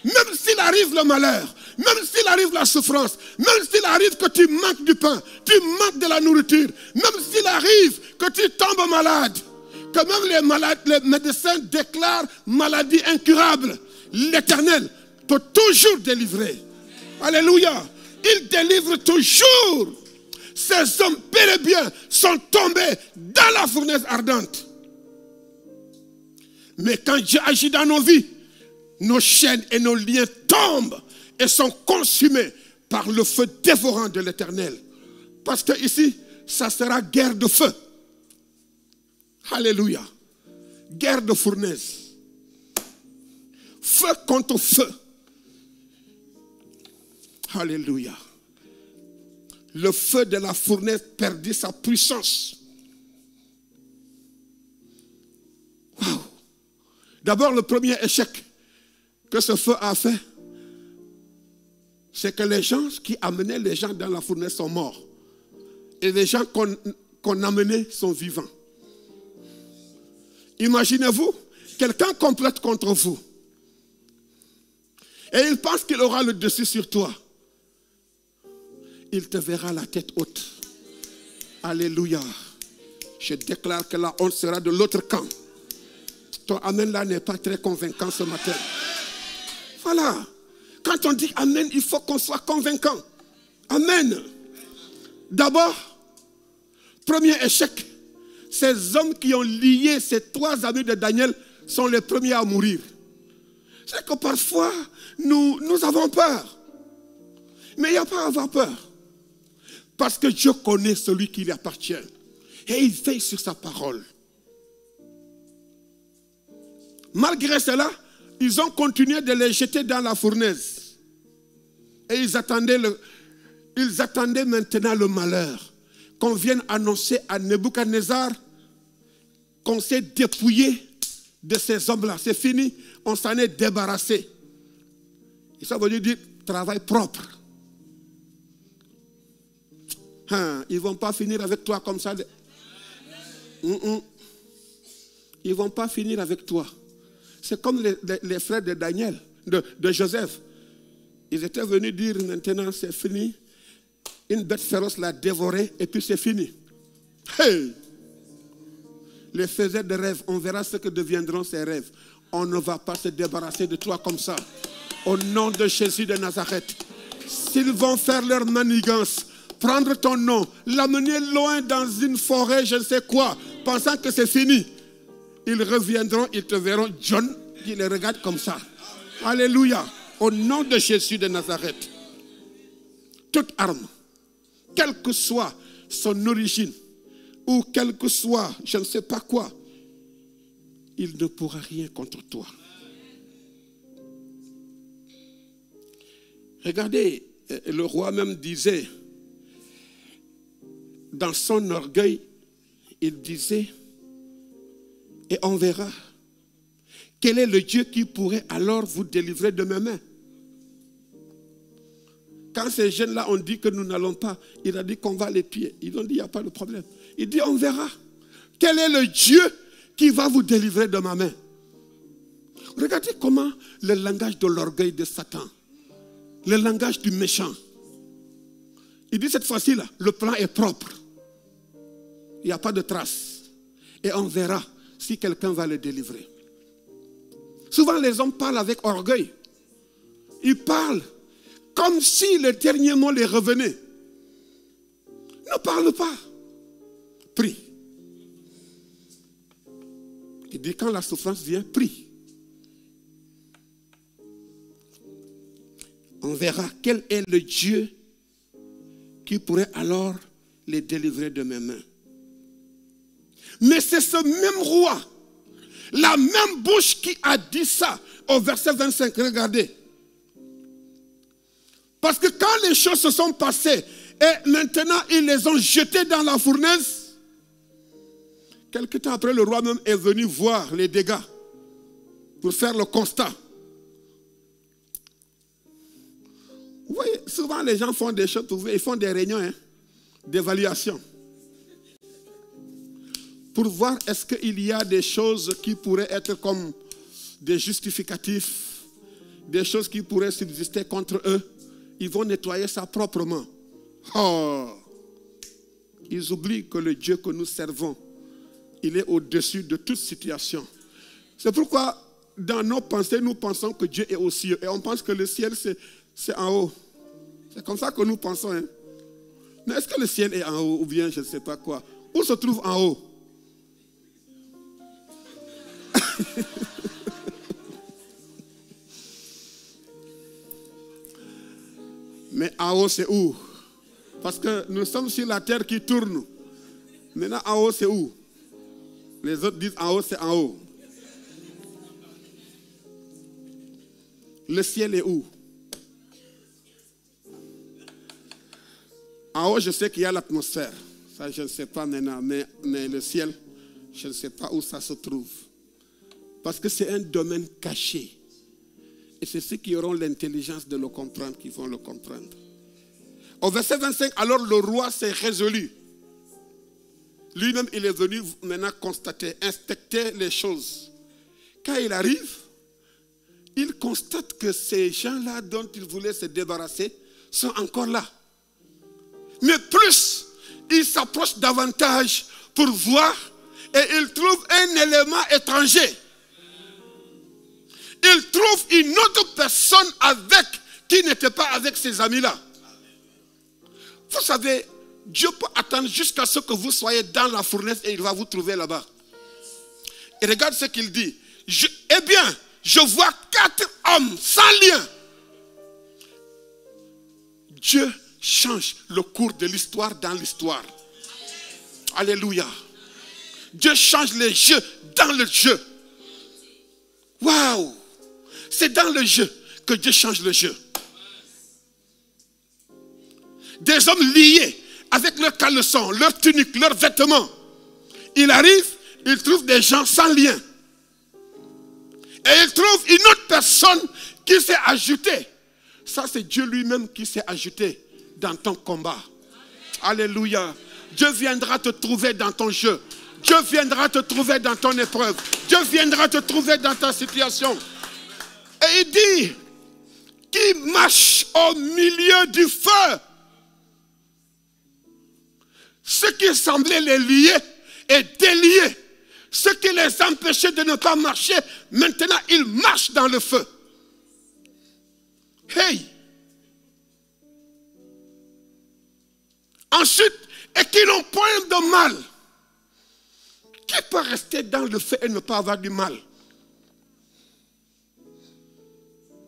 Même s'il arrive le malheur, même s'il arrive la souffrance, même s'il arrive que tu manques du pain, tu manques de la nourriture, même s'il arrive que tu tombes malade, que même les médecins déclarent maladie incurable, l'Éternel peut toujours délivrer. Alléluia. Il délivre toujours. Ces hommes, bel et bien, sont tombés dans la fournaise ardente. Mais quand Dieu agit dans nos vies, nos chaînes et nos liens tombent et sont consumés par le feu dévorant de l'Éternel. Parce que ici, ça sera guerre de feu. Alléluia. Guerre de fournaise. Feu contre feu. Alléluia. Le feu de la fournaise perdit sa puissance. Wow. D'abord, le premier échec que ce feu a fait, c'est que les gens qui amenaient les gens dans la fournaise sont morts. Et les gens qu'on amenait sont vivants. Imaginez-vous, quelqu'un complote contre vous. Et il pense qu'il aura le dessus sur toi. Il te verra la tête haute. Alléluia. Je déclare que la honte sera de l'autre camp. Ton amen là n'est pas très convaincant ce matin. Voilà. Quand on dit amen, il faut qu'on soit convaincant. Amen. D'abord, premier échec. Ces hommes qui ont lié ces 3 amis de Daniel sont les premiers à mourir. C'est que parfois, nous avons peur. Mais il n'y a pas à avoir peur. Parce que Dieu connaît celui qui lui appartient. Et il veille sur sa parole. Malgré cela, ils ont continué de les jeter dans la fournaise. Et ils attendaient maintenant le malheur. Qu'on vienne annoncer à Nebuchadnezzar qu'on s'est dépouillé de ces hommes-là. C'est fini, on s'en est débarrassé. Et ça veut dire travail propre. Ils ne vont pas finir avec toi comme ça. Ils ne vont pas finir avec toi. C'est comme les frères de Daniel, de Joseph. Ils étaient venus dire maintenant c'est fini. Une bête féroce l'a dévoré et puis c'est fini. Hey! Les faiseurs de rêves, on verra ce que deviendront ces rêves. On ne va pas se débarrasser de toi comme ça. Au nom de Jésus de Nazareth. S'ils vont faire leur manigance, prendre ton nom, l'amener loin dans une forêt, je ne sais quoi, pensant que c'est fini. Ils reviendront, ils te verront, John, qui les regarde comme ça. Alléluia. Au nom de Jésus de Nazareth. Toute arme, quelle que soit son origine, ou quel que soit, je ne sais pas quoi, il ne pourra rien contre toi. Regardez, le roi même disait, dans son orgueil, il disait, et on verra, quel est le Dieu qui pourrait alors vous délivrer de mes mains? Quand ces jeunes-là ont dit que nous n'allons pas, il a dit qu'on va les tuer. Ils ont dit, il n'y a pas de problème. Il dit, on verra. Quel est le Dieu qui va vous délivrer de ma main? Regardez comment le langage de l'orgueil de Satan, le langage du méchant. Il dit cette fois-ci, là, le plan est propre. Il n'y a pas de trace. Et on verra si quelqu'un va le délivrer. Souvent, les hommes parlent avec orgueil. Ils parlent comme si le dernier mot les revenait. Ne parle pas. Prie. Il dit quand la souffrance vient, prie. On verra quel est le Dieu qui pourrait alors les délivrer de mes mains. Mais c'est ce même roi, la même bouche qui a dit ça au verset 25. Regardez. Parce que quand les choses se sont passées et maintenant ils les ont jetés dans la fournaise, quelque temps après le roi même est venu voir les dégâts pour faire le constat. Vous voyez, souvent les gens font des choses, ils font des réunions d'évaluation pour voir est-ce qu'il y a des choses qui pourraient être comme des justificatifs, des choses qui pourraient subsister contre eux. Ils vont nettoyer ça proprement. Oh! Ils oublient que le Dieu que nous servons Il est au-dessus de toute situation. C'est pourquoi, dans nos pensées, nous pensons que Dieu est aux cieux. Et on pense que le ciel, c'est en haut. C'est comme ça que nous pensons. Hein? Mais est-ce que le ciel est en haut ou bien je ne sais pas quoi? Où se trouve en haut? Mais en haut, c'est où? Parce que nous sommes sur la terre qui tourne. Maintenant, en haut, c'est où? Les autres disent en haut, c'est en haut. Le ciel est où? En haut, je sais qu'il y a l'atmosphère. Ça, je ne sais pas maintenant. Mais le ciel, je ne sais pas où ça se trouve. Parce que c'est un domaine caché. Et c'est ceux qui auront l'intelligence de le comprendre qui vont le comprendre. Au verset 25, alors le roi s'est résolu. Lui-même, il est venu maintenant constater, inspecter les choses. Quand il arrive, il constate que ces gens-là dont il voulait se débarrasser sont encore là. Mais plus, il s'approche davantage pour voir et il trouve un élément étranger. Il trouve une autre personne qui n'était pas avec ses amis-là. Vous savez, Dieu peut attendre jusqu'à ce que vous soyez dans la fournaise et il va vous trouver là-bas. Et regarde ce qu'il dit. Eh bien, je vois 4 hommes sans lien. Dieu change le cours de l'histoire dans l'histoire. Alléluia. Dieu change les jeux dans le jeu. Waouh! C'est dans le jeu que Dieu change le jeu. Des hommes liés avec leurs caleçons, leurs tuniques, leurs vêtements. Il arrive, il trouve des gens sans lien. Et il trouve une autre personne qui s'est ajoutée. Ça, c'est Dieu lui-même qui s'est ajouté dans ton combat. Alléluia. Dieu viendra te trouver dans ton jeu. Dieu viendra te trouver dans ton épreuve. Dieu viendra te trouver dans ta situation. Et il dit, qui marche au milieu du feu. Ce qui semblait les lier est délié. Ce qui les empêchait de ne pas marcher, maintenant ils marchent dans le feu. Hey! Ensuite, et qui n'ont point de mal. Qui peut rester dans le feu et ne pas avoir du mal?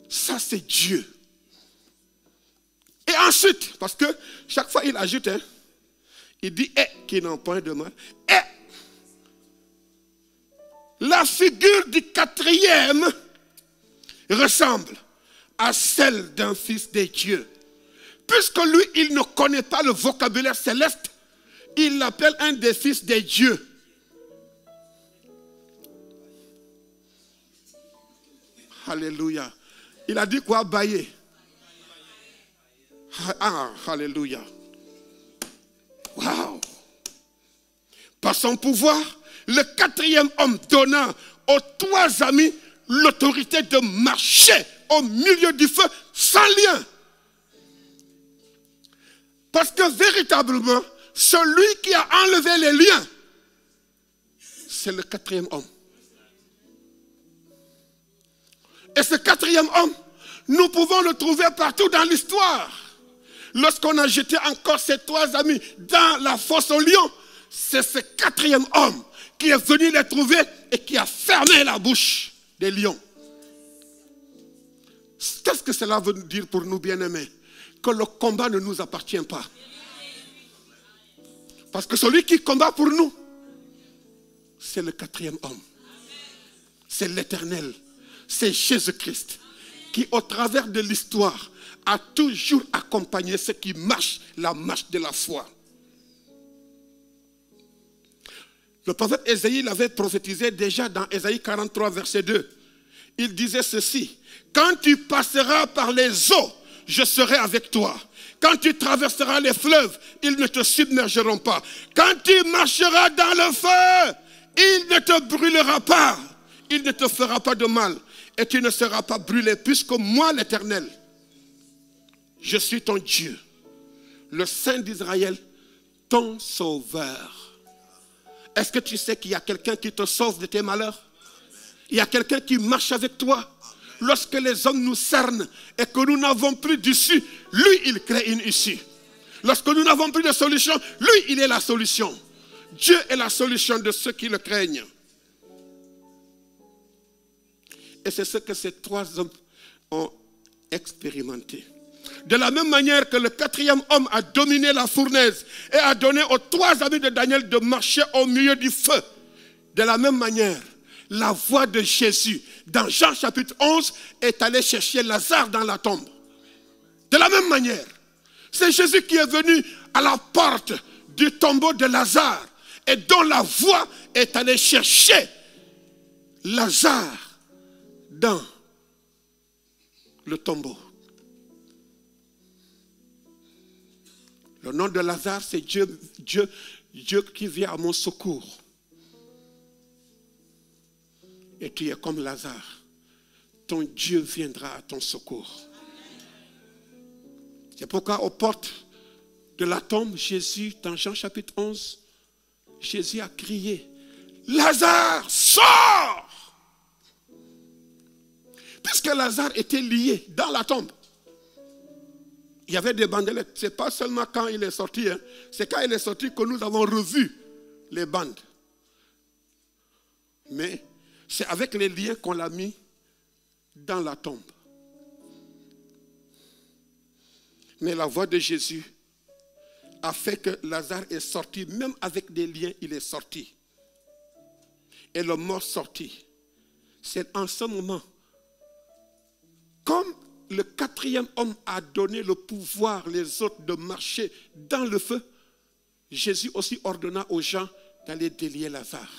Ça, c'est Dieu. Et ensuite, parce que chaque fois il ajoute, hein, il dit, qui n'ont point de mal. Et la figure du 4e ressemble à celle d'un fils de Dieu. Puisque lui, il ne connaît pas le vocabulaire céleste, il l'appelle un des fils de Dieu. Alléluia. Il a dit quoi? Bailler. Ah, alléluia. Waouh. Par son pouvoir, le 4e homme donna aux 3 amis l'autorité de marcher au milieu du feu sans lien. Parce que véritablement, celui qui a enlevé les liens, c'est le 4e homme. Et ce 4e homme, nous pouvons le trouver partout dans l'histoire. Lorsqu'on a jeté encore ces 3 amis dans la fosse aux lions, c'est ce 4e homme qui est venu les trouver et qui a fermé la bouche des lions. Qu'est-ce que cela veut dire pour nous, bien-aimés? Que le combat ne nous appartient pas. Parce que celui qui combat pour nous, c'est le 4e homme. C'est l'Éternel. C'est Jésus-Christ qui, au travers de l'histoire, a toujours accompagné ceux qui marchent la marche de la foi. Le prophète Ésaïe l'avait prophétisé déjà dans Ésaïe 43, verset 2. Il disait ceci: quand tu passeras par les eaux, je serai avec toi. Quand tu traverseras les fleuves, ils ne te submergeront pas. Quand tu marcheras dans le feu, il ne te brûlera pas. Il ne te fera pas de mal. Et tu ne seras pas brûlé, puisque moi, l'Éternel, je suis ton Dieu, le Saint d'Israël, ton sauveur. Est-ce que tu sais qu'il y a quelqu'un qui te sauve de tes malheurs? Il y a quelqu'un qui marche avec toi. Lorsque les hommes nous cernent et que nous n'avons plus d'issue, lui, il crée une issue. Lorsque nous n'avons plus de solution, lui, il est la solution. Dieu est la solution de ceux qui le craignent. Et c'est ce que ces trois hommes ont expérimenté. De la même manière que le quatrième homme a dominé la fournaise et a donné aux trois amis de Daniel de marcher au milieu du feu. De la même manière, la voix de Jésus, dans Jean chapitre 11, est allée chercher Lazare dans la tombe. De la même manière, c'est Jésus qui est venu à la porte du tombeau de Lazare et dont la voix est allée chercher Lazare dans le tombeau. Le nom de Lazare, c'est Dieu qui vient à mon secours. Et tu es comme Lazare. Ton Dieu viendra à ton secours. C'est pourquoi aux portes de la tombe, Jésus, dans Jean chapitre 11, Jésus a crié, Lazare, sors! Puisque Lazare était lié dans la tombe. Il y avait des bandelettes. Ce n'est pas seulement quand il est sorti, hein. C'est quand il est sorti que nous avons revu les bandes. Mais c'est avec les liens qu'on l'a mis dans la tombe. Mais la voix de Jésus a fait que Lazare est sorti. Même avec des liens, il est sorti. Et le mort sorti. C'est en ce moment, comme le quatrième homme a donné le pouvoir les autres de marcher dans le feu, Jésus aussi ordonna aux gens d'aller délier Lazare.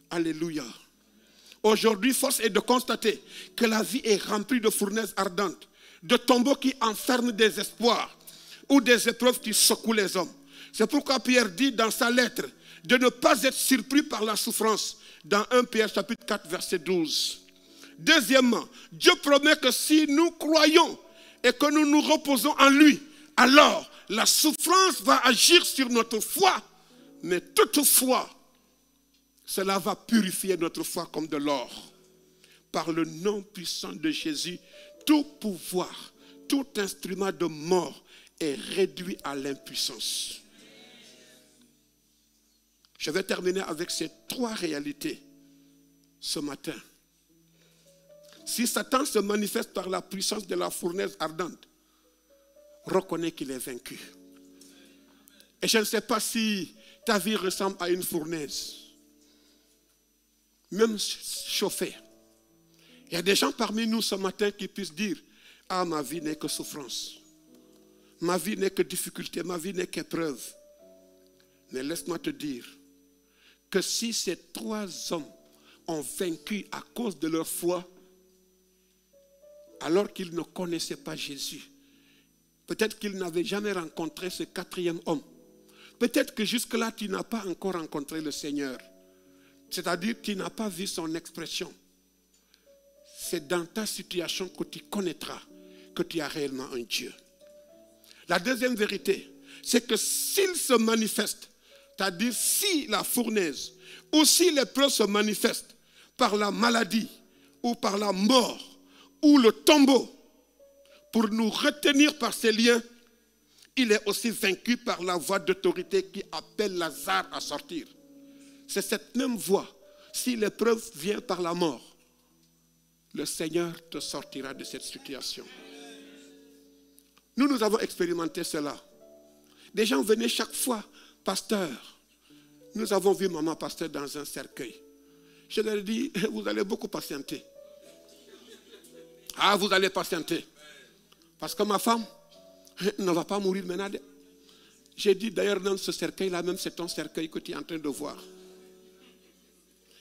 Alléluia. Aujourd'hui, force est de constater que la vie est remplie de fournaises ardentes, de tombeaux qui enferment des espoirs ou des épreuves qui secouent les hommes. C'est pourquoi Pierre dit dans sa lettre de ne pas être surpris par la souffrance dans 1 Pierre chapitre 4 verset 12. Deuxièmement, Dieu promet que si nous croyons et que nous nous reposons en lui, alors la souffrance va agir sur notre foi. Mais toutefois, cela va purifier notre foi comme de l'or. Par le nom puissant de Jésus, tout pouvoir, tout instrument de mort est réduit à l'impuissance. Je vais terminer avec ces trois réalités ce matin. Si Satan se manifeste par la puissance de la fournaise ardente, reconnais qu'il est vaincu. Et je ne sais pas si ta vie ressemble à une fournaise, même chauffée. Il y a des gens parmi nous ce matin qui puissent dire, ah, ma vie n'est que souffrance. Ma vie n'est que difficulté, ma vie n'est qu'épreuve. Mais laisse-moi te dire que si ces trois hommes ont vaincu à cause de leur foi, alors qu'ils ne connaissaient pas Jésus, peut-être qu'ils n'avaient jamais rencontré ce quatrième homme. Peut-être que jusque-là, tu n'as pas encore rencontré le Seigneur. C'est-à-dire que tu n'as pas vu son expression. C'est dans ta situation que tu connaîtras que tu as réellement un Dieu. La deuxième vérité, c'est que s'il se manifeste, c'est-à-dire si la fournaise ou si l'épreuve se manifeste par la maladie ou par la mort ou le tombeau, pour nous retenir par ces liens, il est aussi vaincu par la voix d'autorité qui appelle Lazare à sortir. C'est cette même voix. Si l'épreuve vient par la mort, le Seigneur te sortira de cette situation. Nous avons expérimenté cela. Des gens venaient chaque fois, pasteur. Nous avons vu maman pasteur dans un cercueil. Je leur ai dit, vous allez beaucoup patienter. Ah, vous allez patienter. Parce que ma femme ne va pas mourir maintenant. J'ai dit d'ailleurs dans ce cercueil-là, même c'est ton cercueil que tu es en train de voir.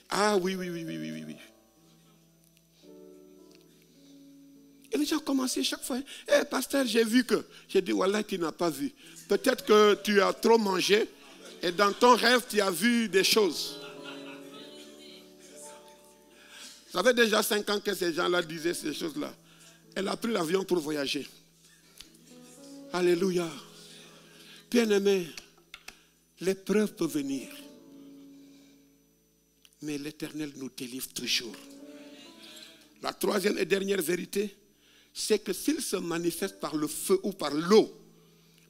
Ah oui. Et les gens ont commencé chaque fois. Eh, pasteur, j'ai vu que. J'ai dit, voilà, tu n'as pas vu. Peut-être que tu as trop mangé et dans ton rêve, tu as vu des choses. Ça fait déjà 5 ans que ces gens-là disaient ces choses-là. Elle a pris l'avion pour voyager. Alléluia. Bien-aimé, l'épreuve peut venir. mais l'Éternel nous délivre toujours. La troisième et dernière vérité, c'est que s'il se manifeste par le feu ou par l'eau,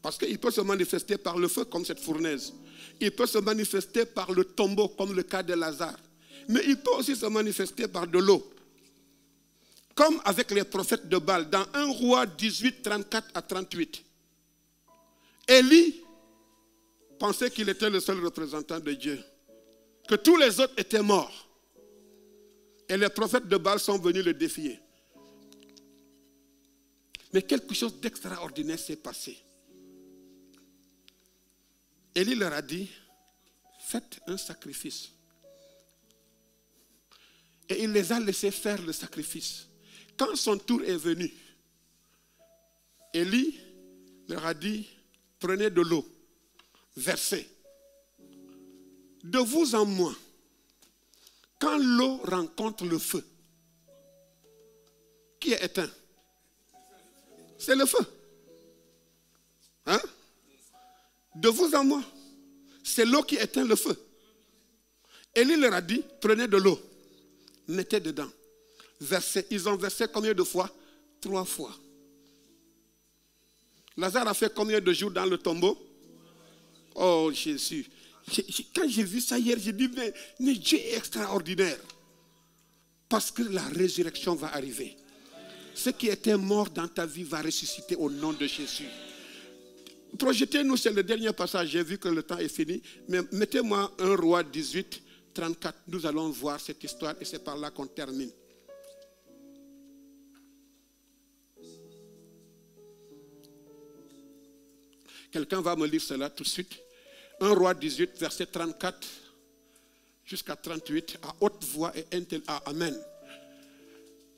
parce qu'il peut se manifester par le feu comme cette fournaise, il peut se manifester par le tombeau comme le cas de Lazare, mais il peut aussi se manifester par de l'eau. Comme avec les prophètes de Baal, dans 1 Roi 18, 34 à 38. Élie pensait qu'il était le seul représentant de Dieu, que tous les autres étaient morts. Et les prophètes de Baal sont venus le défier. Mais quelque chose d'extraordinaire s'est passé. Élie leur a dit, faites un sacrifice. Et il les a laissés faire le sacrifice. Quand son tour est venu, Élie leur a dit, prenez de l'eau, versez. De vous en moi, quand l'eau rencontre le feu, qui est éteint? C'est le feu. Hein? De vous en moi, c'est l'eau qui éteint le feu. Élie leur a dit, prenez de l'eau, mettez dedans, versez. Ils ont versé combien de fois? 3 fois. Lazare a fait combien de jours dans le tombeau? Oh Jésus. Quand j'ai vu ça hier, j'ai dit, mais Dieu est extraordinaire. Parce que la résurrection va arriver. Ce qui était mort dans ta vie va ressusciter au nom de Jésus. Projetez-nous, c'est le dernier passage. J'ai vu que le temps est fini. Mais mettez-moi 1 Roi 18, 34. Nous allons voir cette histoire et c'est par là qu'on termine. Quelqu'un va me lire cela tout de suite. 1 Roi 18, verset 34 jusqu'à 38, à haute voix et amen.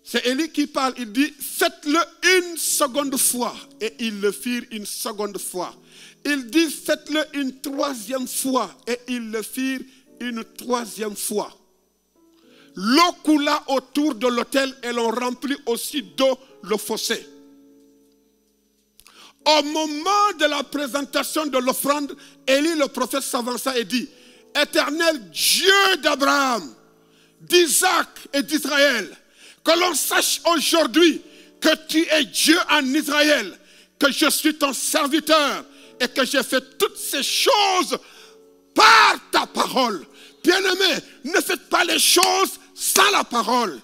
C'est Élie qui parle, il dit, faites-le une seconde fois. Et ils le firent une seconde fois. Il dit, faites-le une troisième fois. Et ils le firent une troisième fois. L'eau coula autour de l'autel et l'on remplit aussi d'eau le fossé. Au moment de la présentation de l'offrande, Élie le prophète s'avança et dit, Éternel Dieu d'Abraham, d'Isaac et d'Israël, que l'on sache aujourd'hui que tu es Dieu en Israël, que je suis ton serviteur et que j'ai fait toutes ces choses par ta parole. Bien-aimés, ne faites pas les choses sans la parole.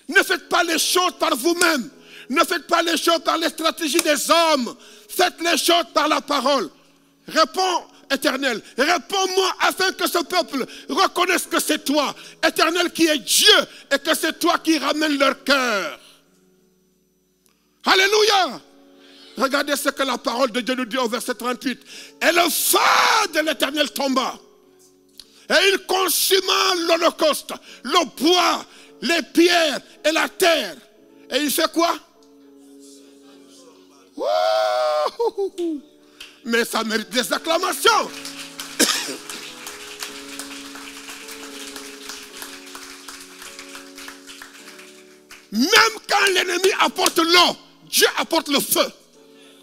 Ne faites pas les choses par vous-même. Ne faites pas les choses par les stratégies des hommes. Faites les choses par la parole. Réponds, Éternel, réponds-moi afin que ce peuple reconnaisse que c'est toi, Éternel, qui est Dieu et que c'est toi qui ramènes leur cœur. Alléluia. Regardez ce que la parole de Dieu nous dit au verset 38. Et le feu de l'Éternel tomba. Et il consuma l'holocauste, le bois, les pierres et la terre. Et il fait quoi? Wouhou! Mais ça mérite des acclamations. Même quand l'ennemi apporte l'eau, Dieu apporte le feu.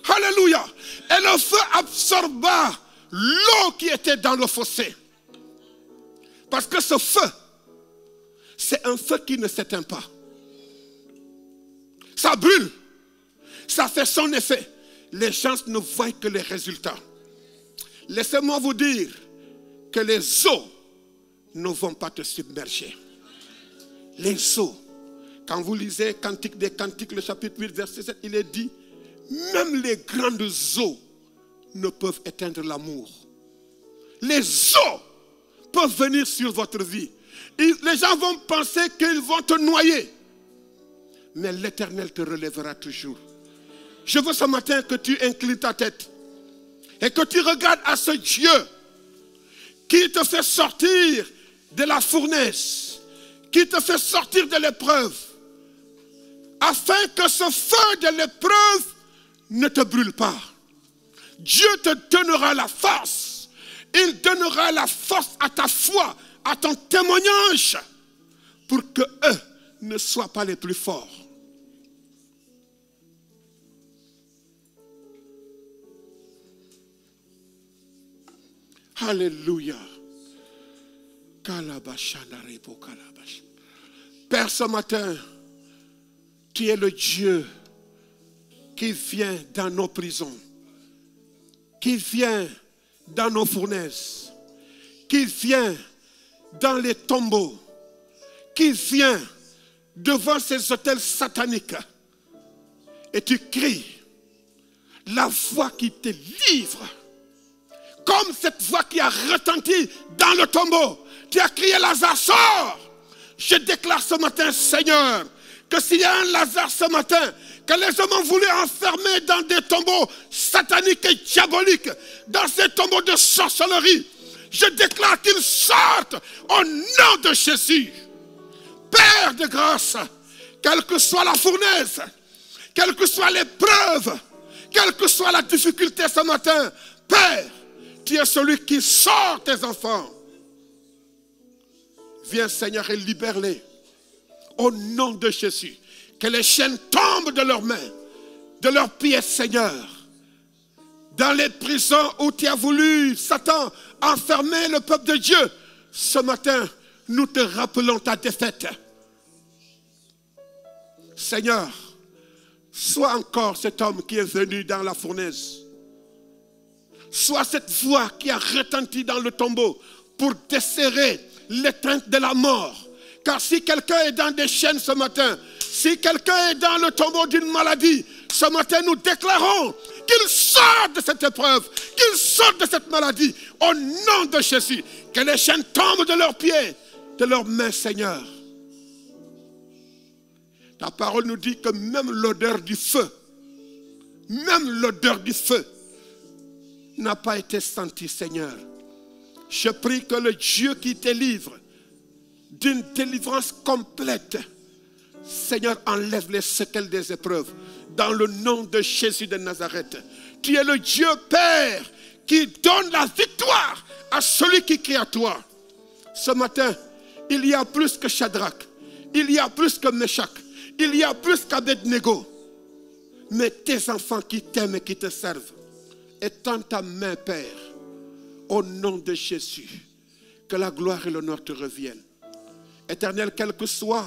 Alléluia. Et le feu absorba l'eau qui était dans le fossé. Parce que ce feu, c'est un feu qui ne s'éteint pas. Ça brûle. Ça fait son effet. Les gens ne voient que les résultats. Laissez-moi vous dire que les eaux ne vont pas te submerger. Les eaux. Quand vous lisez Cantique des Cantiques, le chapitre 8, verset 7, il est dit, même les grandes eaux ne peuvent éteindre l'amour. Les eaux peuvent venir sur votre vie. Les gens vont penser qu'ils vont te noyer. Mais l'Éternel te relèvera toujours. Je veux ce matin que tu inclines ta tête et que tu regardes à ce Dieu qui te fait sortir de la fournaise, qui te fait sortir de l'épreuve, afin que ce feu de l'épreuve ne te brûle pas. Dieu te donnera la force. Il donnera la force à ta foi, à ton témoignage, pour que eux ne soient pas les plus forts. Alléluia. Père, ce matin, tu es le Dieu qui vient dans nos prisons, qui vient dans nos fournaises, qui vient dans les tombeaux, qui vient devant ces hôtels sataniques. Et tu cries la voix qui te livre, comme cette voix qui a retenti dans le tombeau. Tu as crié, Lazare, sors! Je déclare ce matin, Seigneur, que s'il y a un Lazare ce matin, que les hommes ont voulu enfermer dans des tombeaux sataniques et diaboliques, dans ces tombeaux de sorcellerie, je déclare qu'ils sortent au nom de Jésus. Père de grâce, quelle que soit la fournaise, quelle que soit l'épreuve, quelle que soit la difficulté ce matin, Père, tu es celui qui sort tes enfants. Viens, Seigneur, et libère-les. Au nom de Jésus. Que les chaînes tombent de leurs mains, de leurs pieds, Seigneur. Dans les prisons où tu as voulu, Satan, enfermer le peuple de Dieu. Ce matin, nous te rappelons ta défaite. Seigneur, sois encore cet homme qui est venu dans la fournaise. Sois cette voix qui a retenti dans le tombeau pour desserrer l'étreinte de la mort. Car si quelqu'un est dans des chaînes ce matin, si quelqu'un est dans le tombeau d'une maladie, ce matin nous déclarons qu'il sort de cette épreuve, qu'il sort de cette maladie, au nom de Jésus. Que les chaînes tombent de leurs pieds, de leurs mains, Seigneur. Ta parole nous dit que même l'odeur du feu n'a pas été sentie, Seigneur. Je prie que le Dieu qui te livre d'une délivrance complète, Seigneur, enlève les séquelles des épreuves dans le nom de Jésus de Nazareth. Tu es le Dieu Père qui donne la victoire à celui qui crie à toi. Ce matin, il y a plus que Shadrach, il y a plus que Meshach, il y a plus qu'Abednego. Mais tes enfants qui t'aiment et qui te servent, étends ta main, Père, au nom de Jésus, que la gloire et l'honneur te reviennent. Éternel, quel que soit,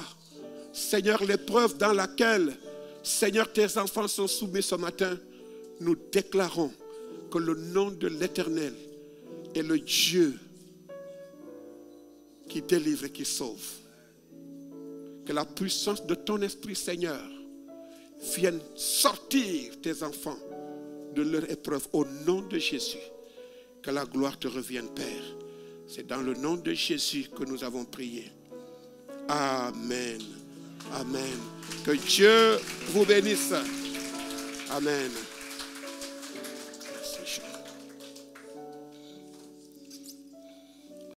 Seigneur, l'épreuve dans laquelle, Seigneur, tes enfants sont soumis ce matin, nous déclarons que le nom de l'Éternel est le Dieu qui délivre et qui sauve. Que la puissance de ton esprit, Seigneur, vienne sortir tes enfants de leur épreuve au nom de Jésus. Que la gloire te revienne, Père. C'est dans le nom de Jésus que nous avons prié. Amen. Amen. Que Dieu vous bénisse. Amen.